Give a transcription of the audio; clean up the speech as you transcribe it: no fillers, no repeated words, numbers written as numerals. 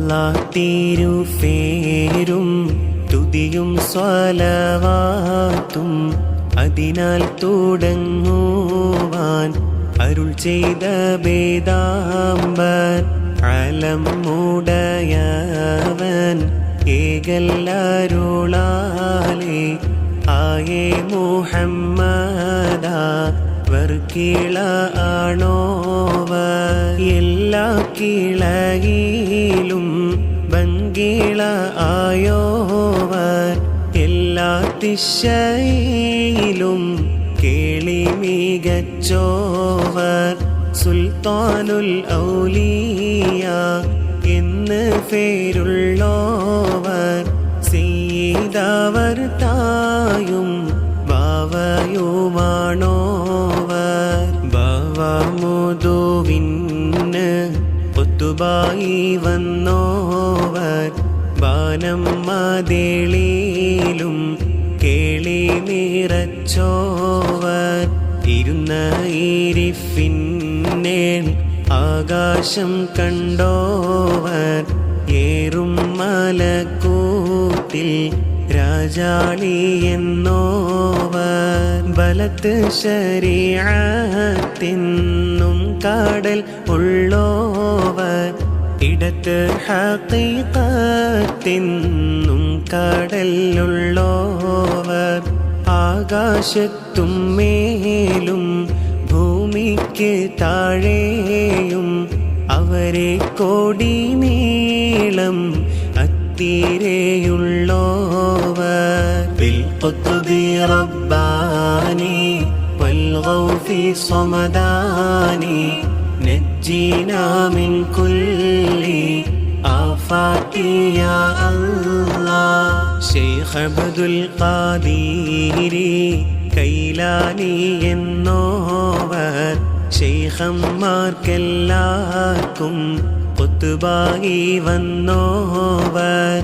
അല്ലാഹ് തിരുഫേരും തുതിയും സ്വലവാത്തും അതിനാൽ തുടങ്ങുവാൻ അരുൾ ചെയ്ത വേദാംബർ അലം മുടയവൻ ഏകല്ലരുളാലേ ആയേ മുഹമ്മദ വർക്കിള ആണോവർ എല്ലാ കിളയിലും ഭംഗിള ആയോവർ എല്ലാ ദിശയിലും കേളി മികച്ചോവർ സുൽത്താനുൽ ഔലിയ എന്ന് പേരുള്ളോവർ സയ്യിദവർ തായും ബാവയുമാണോവർ ബാവമുദുവിന് ഒത്തുബായി വന്നോവർ ബാനം മതിളിലും കേളി നിറച്ചോവർ ഇരുന്ന ഇരിഫിന്നേൽ ആകാശം കണ്ടോവർ ഏറും മലക്കൂത്തിൽ രാജാളി എന്നോവർ ബലത്ത് ശരീഅത്തിന്നും കാടൽ ഉള്ളോവർ ഇടത്ത് ഹഖീഖത്തിന്നും കടലുള്ളോവർ ആകാശത്തും മേലും ഭൂമിക്ക് താഴെയും അവരെ കോടി നീളം അത്തിരയുള്ളോവർ ബിൽഖുത്ബി റബ്ബാനി വൽഗൗഫി സമദാനി നജ്ജിനാ മിൻ കുല്ലി ആഫാതി യാ അല്ലാഹ് ശൈഖ് അബ്ദുൽ ഖാദിരി കൈലാനി എന്നോവർ ശൈഖന്മാർക്കെല്ലാവർക്കും ഖുത്ബായി വന്നോവർ